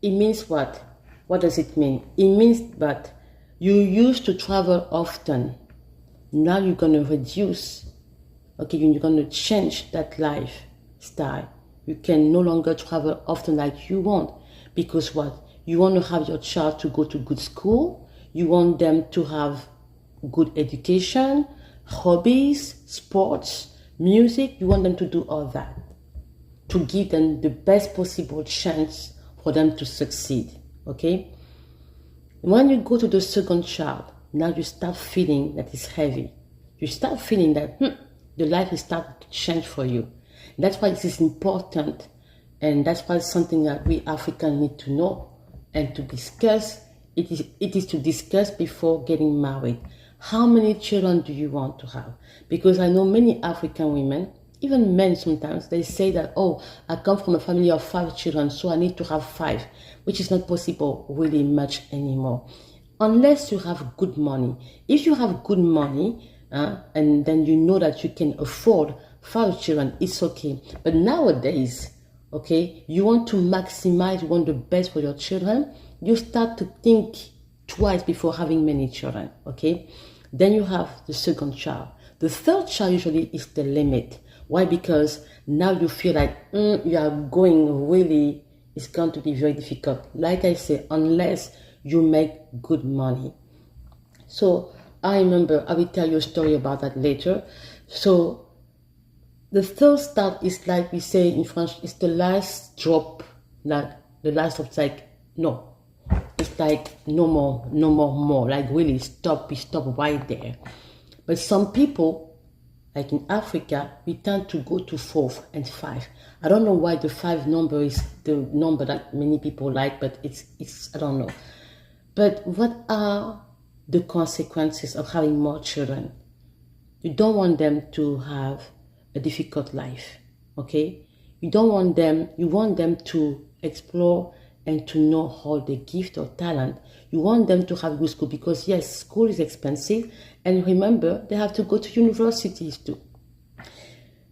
it means what? What does it mean? It means that you used to travel often. Now you're going to reduce. Okay, you're going to change that lifestyle. You can no longer travel often like you want. Because what? You want to have your child to go to good school. You want them to have good education, hobbies, sports, music. You want them to do all that, to give them the best possible chance for them to succeed. Okay? When you go to the second child, now you start feeling that it's heavy. You start feeling that the life is starting to change for you. That's why this is important, and that's why it's something that we Africans need to know and to discuss. It is to discuss before getting married. How many children do you want to have? Because I know many African women, even men sometimes, they say that, oh, I come from a family of 5 children, so I need to have 5, which is not possible really much anymore. Unless you have good money. If you have good money, and then you know that you can afford 5 children, it's okay. But nowadays, okay, you want to maximize, you want the best for your children, you start to think twice before having many children, okay? Then you have the second child. The third child usually is the limit. Why? Because now you feel like you are going really, it's going to be very difficult. Like I say, unless you make good money. So I remember, I will tell you a story about that later. So the third start is like we say in French, it's the last drop, like the last of like, no. It's like no more, like really stop, we stop right there. But some people, like in Africa, we tend to go to 4 and 5. I don't know why the 5 number is the number that many people like, but it's I don't know. But what are the consequences of having more children? You don't want them to have a difficult life, okay? You don't want them, you want them to explore and to know all the gift or talent. You want them to have good school because yes, school is expensive, and remember, they have to go to universities too.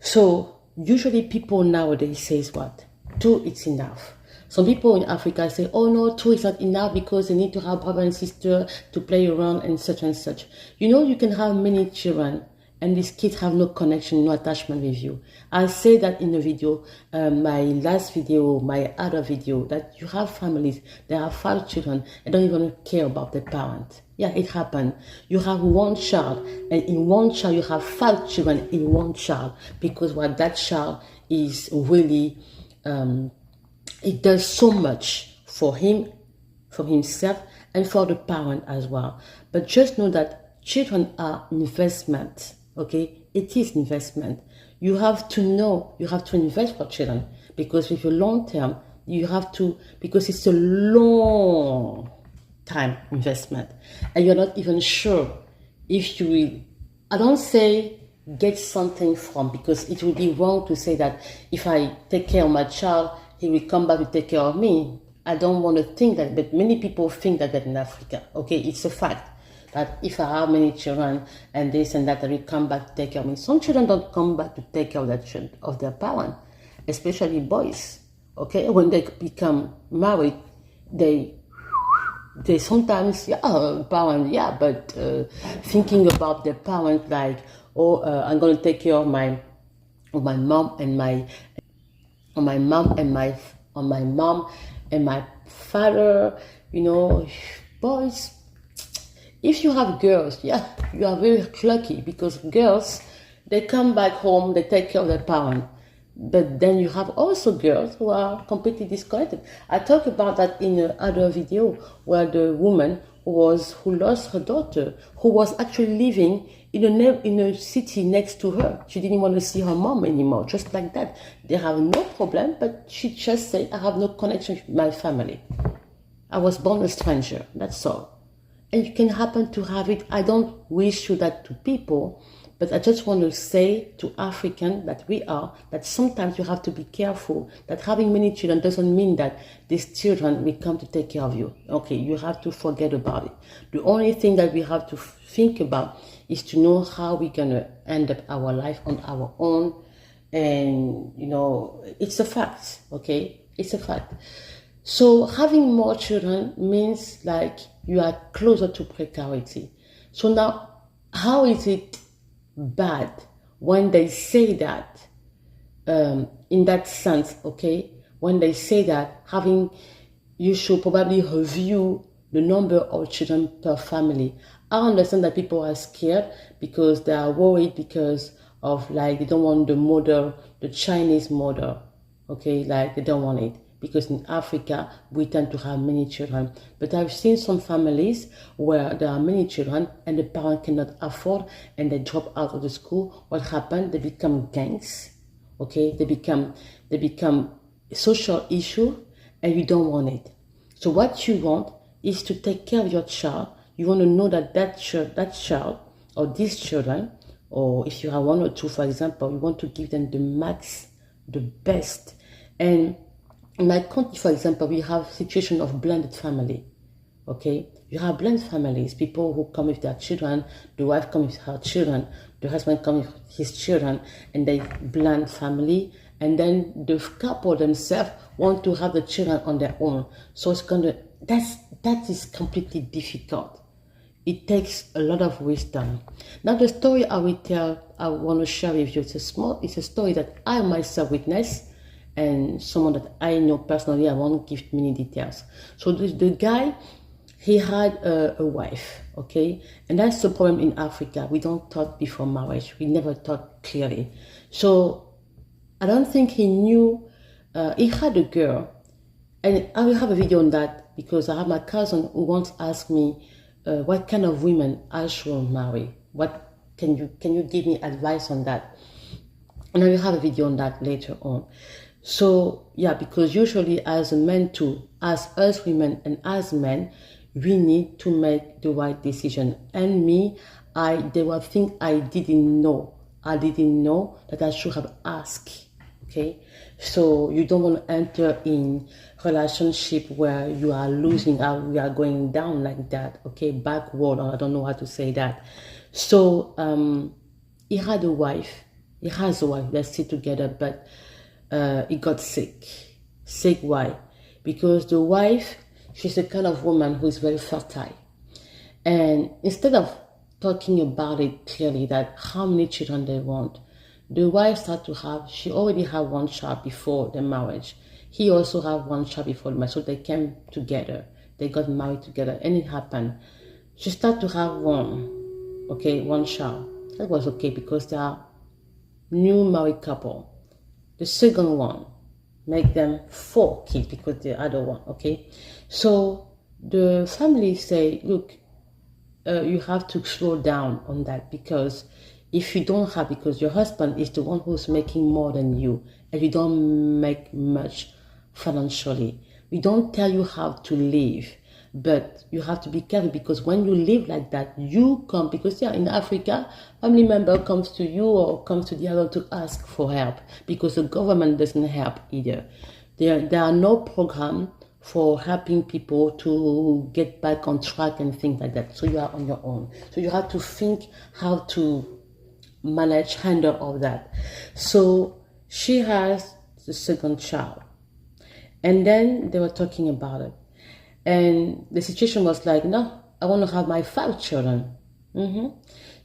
So usually people nowadays says what? 2 it's enough. Some people in Africa say, oh no, 2 is not enough because they need to have brother and sister to play around and such and such. You know, you can have many children and these kids have no connection, no attachment with you. I say that in the video, my last video, my other video, that you have families, they have 5 children and don't even care about their parents. Yeah, it happened. You have 1 child, and in 1 child you have 5 children in 1 child, because what that child is really, it does so much for him, for himself, and for the parent as well. But just know that children are investment. Okay, it is investment. You have to know, you have to invest for children, because with a long term, you have to, because it's a long time investment, and you're not even sure if you will, I don't say get something from, because it would be wrong to say that if I take care of my child, he will come back to take care of me. I don't want to think that, but many people think that in Africa. Okay, it's a fact that if I have many children and this and that, I will come back to take care of me. Some children don't come back to take care of their parents, especially boys. Okay, when they become married, they sometimes, parents, but thinking about their parents like, I'm going to take care of my mom and my father, you know, boys. If you have girls, you are very lucky, because girls, they come back home, they take care of their parents. But then you have also girls who are completely disconnected. I talked about that in another video, where the woman who lost her daughter, who was actually living in a city next to her. She didn't want to see her mom anymore, just like that. They have no problem, but she just said, I have no connection with my family. I was born a stranger, that's all. And you can happen to have it. I don't wish you that to people, but I just want to say to African that we are, that sometimes you have to be careful, that having many children doesn't mean that these children will come to take care of you. Okay, you have to forget about it. The only thing that we have to think about is to know how we're going to end up our life on our own. And, you know, it's a fact, okay? It's a fact. So having more children means like you are closer to precarity. So now, how is it bad when they say that, in that sense, okay? When they say that you should probably review the number of children per family. I understand that people are scared because they are worried because of like they don't want the Chinese model, okay? Like they don't want it because in Africa we tend to have many children. But I've seen some families where there are many children and the parent cannot afford and they drop out of the school. What happened? They become gangs, okay? They become social issue, and you don't want it. So what you want is to take care of your child. You want to know that child or these children, or if you have one or two, for example, you want to give them the max, the best. And in my country, for example, we have situation of blended family. Okay, you have blended families, people who come with their children, the wife comes with her children, the husband comes with his children, and they blend family. And then the couple themselves want to have the children on their own. So that is completely difficult. It takes a lot of wisdom. Now the story I want to share with you, it's a story that I myself witnessed, and someone that I know personally. I won't give many details. So the guy, he had a wife, okay? And that's the problem in Africa. We don't talk before marriage. We never talk clearly. So I don't think he knew. He had a girl. And I will have a video on that because I have my cousin who once asked me what kind of women I should marry. What can you give me advice on that? And I will have a video on that later on. So yeah, because usually as a man too, as us women and as men, we need to make the right decision. And me, there were things I didn't know. I didn't know that I should have asked. Okay, so you don't want to enter in relationship where you are losing out, we are going down like that. Okay, backward, or I don't know how to say that. So he had a wife. He has a wife. They're still together, but he got sick. Sick why? Because the wife, she's the kind of woman who is very fertile. And instead of talking about it clearly, that how many children they want, the wife she already had one child before the marriage. He also had one child before the marriage. So they came together. They got married together. And it happened. She started to have one child. That was okay because they are new married couple. The second one, make them 4 kids because the other one, okay? So the family say, look, you have to slow down on that because if you don't have, because your husband is the one who's making more than you and you don't make much financially, we don't tell you how to live, but you have to be careful because when you live like that, you come, because in Africa, family member comes to you or comes to the other to ask for help because the government doesn't help either. There are no program for helping people to get back on track and things like that. So you are on your own. So you have to think how to handle all that. So she has the second child. And then they were talking about it. And the situation was like, no, I want to have my 5 children.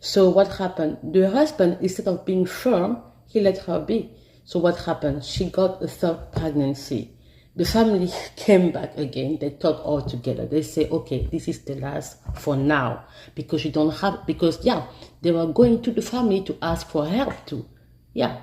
So what happened? The husband, instead of being firm, he let her be. So what happened? She got a 3rd pregnancy. The family came back again. They talked all together. They say, okay, this is the last for now. Because you don't have, they were going to the family to ask for help too. Yeah,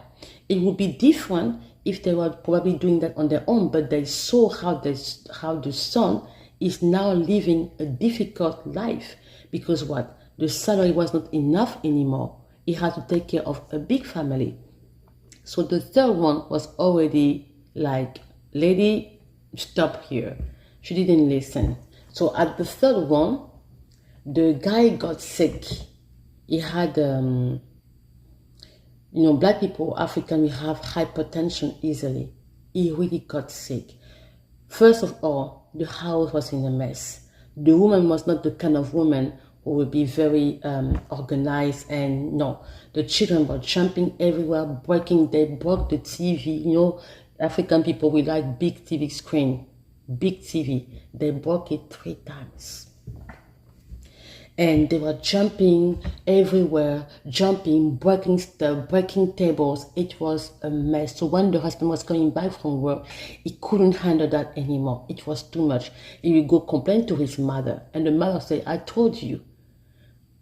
it would be different if they were probably doing that on their own, but they saw how the son is now living a difficult life. Because what? The salary was not enough anymore. He had to take care of a big family. So the 3rd one was already like, lady, stop here. She didn't listen. So at the 3rd one, the guy got sick. He had, black people, African, we have hypertension easily. He really got sick. First of all, the house was in a mess. The woman was not the kind of woman who would be very organized, and no, the children were jumping everywhere, they broke the TV. African people, we like big TV screen. big TV. They broke it 3 times. And they were jumping everywhere, breaking stuff, breaking tables. It was a mess. So when the husband was coming back from work, he couldn't handle that anymore. It was too much. He would go complain to his mother. And the mother said, I told you,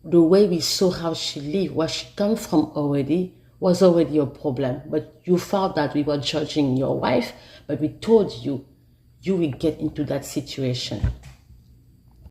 the way we saw how she lived, where she come from already, was already a problem. But you felt that we were judging your wife, but we told you, you will get into that situation.